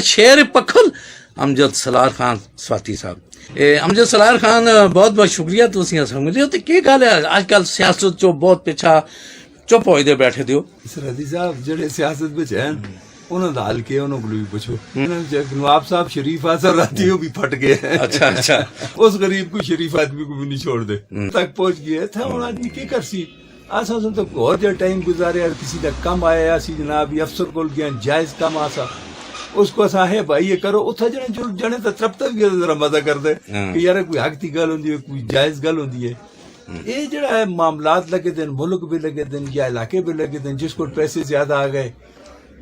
شیر پکھل امجد سلار خان سواتی صاحب. امجد سلار خان بہت بہت شکریہ تسی اساں ملے تے کی گل ہے اج کل سیاست چو بہت پیچھا چپ ہوئے دے بیٹھے دیو. سرحدی صاحب جڑے سیاست وچ ہیں انہوں دا حل کے انہوں کو بھی پوچھو. نواب صاحب شریف آسر راتی وہ بھی پھٹ گئے ہیں. اچھا اچھا اس غریب کو شریف آدمی کو بھی نہیں چھوڑ دے تک پہنچ گئے تھا. ہوں آدمی کی کرسی آسا سن تو اور جو ٹائم گزارے کسی کا کم آیا سی جناب افسر کو گیا جائز کم آسا اس کو اسا ہے بھائی یہ کرو اتھا جنے تو ترپتا بھی ذرا مزہ کر دے کہ یار کوئی حق کی گل ہوندی ہے کوئی جائز گل ہوندی ہے. یہ جڑا ہے معاملات لگے دن ملک بھی لگے دن یا علاقے بھی لگے دن جس کو پیسے زیادہ آ گئے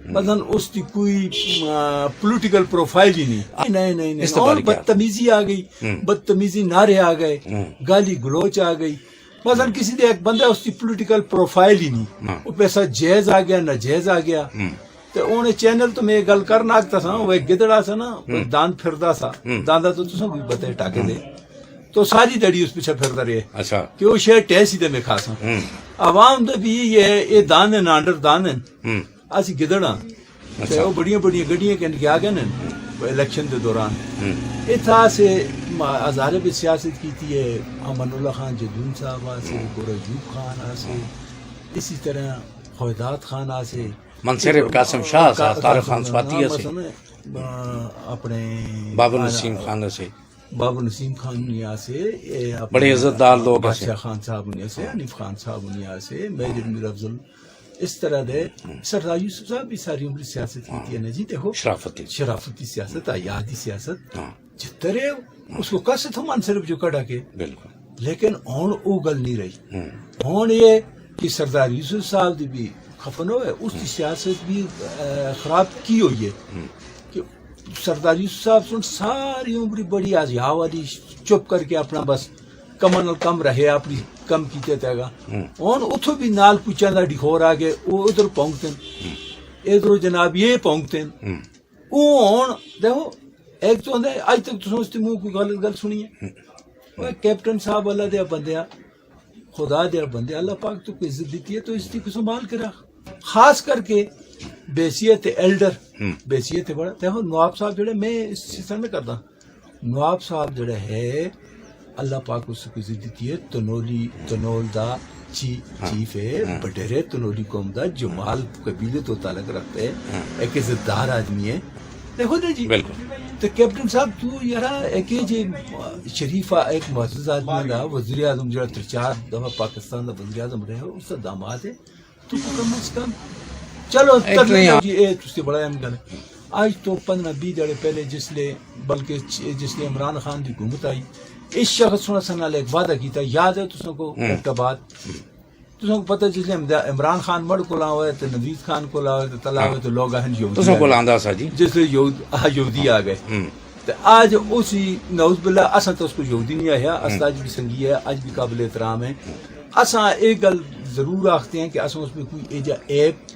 مثلا اس کی کوئی پولیٹیکل پروفائل ہی نہیں. نہیں اور بدتمیزی آ گئی بدتمیزی نعرے آ گئے گالی گلوچ آ گئی. مثلا کسی دے ایک بندہ اس کی پولیٹیکل پروفائل ہی نہیں وہ پیسہ جائز آ گیا نہ جائز آ گیا. تو انہیں چینل تو میں گل کرنا آگتا سا وہ ایک گدڑا سا نا دان پھردا سا داندا تو تساں کوئی پتہ ہے ٹاکے دے تو ساری دڑی اس پیچھے پھردا رہے. اچھا کہ وہ شے ٹیسی دے میں کھاسا عوام دے بھی یہ دان نانڈر دان اسی گدڑا تے وہ بڑیاں بڑیاں گڈیاں کن کے آگے نا الیکشن دے دوران اتھا سے ہزارے بھی سیاست کیتی ہے. امن اللہ خان جدون صاحب آسے گورجوب خان آسے اسی طرح خویدات خان آسے منصر قاسم شاہ صاحب طارق خان سواتی سے اپنے بابا نسیم خان سے بابا نسیم خان نیا سے بڑے عزت دار لوگ بادشاہ خان صاحب نیا سے حنیف خان صاحب نیا سے میجر میر افضل اس طرح دے سردار یوسف صاحب بھی ساری عمر سیاست کی ہے جی. دیکھو شرافتی سیاست آیادی سیاست جترے اس کو کس تھا من صرف جو کڑا کے بالکل لیکن ہون او گل نہیں رہی. ہون یہ کہ سردار یوسف صاحب دی بھی خفن ہوئے اس کی سیاست بھی خراب کی ہوئی ہے کہ سردار یوسف صاحب سن ساری عمری بڑی آزیا والی چپ کر کے اپنا بس کمن کم رہے اپنی کم کیتے تے گا ہوں اتو بھی نال پوچھا دا ڈھور آ گئے وہ ادھر پونکتن ادھر جناب یہ پونکتن وہ ہوں دیکھو ایک تو اج تک تو سمجھتے منہ کوئی غلط گل سنی ہے کیپٹن صاحب اللہ دیا بندیا خدا دیا بندے اللہ پاک تو کوئی عزت دیتی ہے تو اس کو سنبھال کے رکھ. خاص کر کے بیسیت ایلڈر بیسیت بڑا دیکھو نواب صاحب جڑے میں اس چیز میں کرتا نواب صاحب جڑے ہے اللہ پاک اس کو عزت دیتی ہے. تنول دا چیف ہے بڈیرے تنولی قوم دا جمال قبیلے تو تعلق رکھتے ہے ایک عزت دار آدمی ہے. دیکھو نا جی تو کیپٹن صاحب تو یار ایک جی شریف ایک معزز آدمی دا وزیر اعظم جڑا 3-4 دفعہ پاکستان دا وزیر اعظم رہے اس کا داماد ہے تو کم از کم چلو جی اے تس بڑا اہم گل ہے. آج تو 15-20 دہڑے پہلے جس لئے عمران خان کی حکومت آئی اس شخص نے ایک وعدہ کیتا یاد ہے تسوں کو ایک بات تسوں کو پتہ جس لئے عمران خان مڑ کو لاؤ ہے تو نوید خان کو لاؤ ہے تو تلا ہوئے تو لوگ آہن تسوں کو لاندا سا جی جس لئے یہودی آ گئے تو آج اسی نعوذ باللہ اساں تو اس کو یہودی نہیں آیا اساج بھی سنگی ہے آج بھی قابل احترام ہے. اساں ایک گل ضرور آختے ہیں کہ اساں اس میں کوئی ایجا ایپ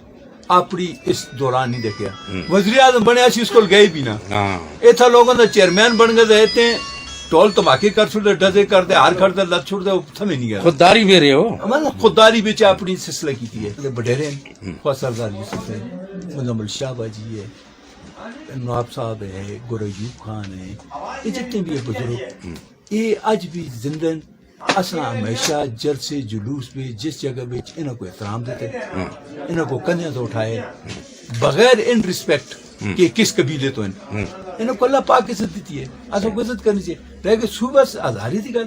اپنی اس دوران نہیں دیکھا. وزیر اعظم بنے اسی اس کو گئے بھی نہ ایتھا لوگوں دا چیئرمین بن گئے رہتے ہیں ٹول تماکے کر چھوڑ دے ڈزے کر دے ہار کر دے لت چھوڑ دے تھمے نہیں گیا خودداری بھی رہے ہو خودداری بھی چاہ اپنی سلسلہ کی تھی ہے. بڈیرے خواہ سردار یوسف ہے منظم شاہ باجی ہے نواب صاحب ہے گورجوب خان ہے یہ جتنے بھی بزرگ یہ آج بھی زندن اساں ہمیشہ جلسے جلوس بھی جس جگہ بھی انہوں کو احترام دیتے انہوں کو کندھے تو اٹھائے بغیر ان ریسپیکٹ کہ کس قبیلے تو انہوں کو اللہ پاک عزت دیتی ہے اساں کو عزت کرنی چاہیے. رہ کہ صوبہ ہزارے دی گل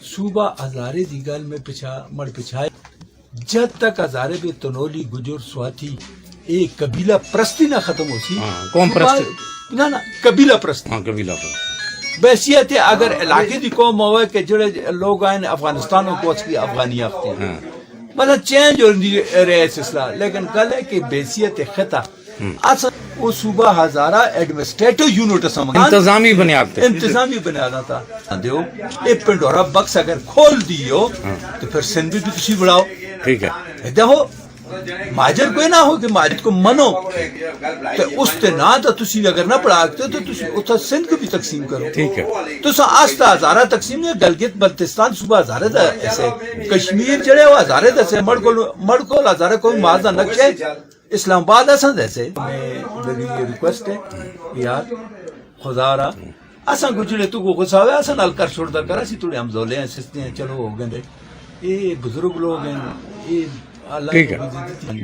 صوبہ ہزارے دی گل میں مڑ پچھائے جب تک ہزارے بھی تنولی گجر سواتی ایک قبیلہ پرستی نہ ختم ہو سی قوم پرستی نہ قبیلہ پرستی قبیلہ بحثیت ہے اگر علاقے دی قوم ہوئے کہ جڑے لوگ آئیں افغانستانوں کو اس کی افغانی آفتی ہیں مطلب چینج ہو رہے سلسلہ لیکن گل ہے کہ بحثیت خطہ اصل وہ صوبہ ہزارہ ایڈمنسٹریٹو یونٹ انتظامی بنیادہ تھا دیو اے پنڈورا بکس اگر کھول دیو تو پھر سندھ بھی تسی بڑھاؤ ٹھیک ہے. دیکھو مہاجر کوئی نہ ہو کہ مہاجر کو منو تو اس تے نہ تو تسی اگر نہ پڑھاتے تو تسی اتھا سندھ کو بھی تقسیم کرو ٹھیک ہے. تو سا آستہ ہزارہ تقسیم ہے گلگت بلتستان صوبہ ہزارہ دا ایسے کشمیر جڑے وہ ہزارہ دا سے مڑ کو ہزارہ کوئی معاذہ نقشے اسلام آباد اساں جیسے میری یہ ریکویسٹ ہے یار خدا را اساں کو جڑے تو کو غصہ ہویا اساں نال کر چھوڑدا کر اسی تھوڑے ہم زولے ہیں سستے ہیں چلو ہو گئے یہ بزرگ لوگ ہیں یہ اللہ ٹھیک ہے بہت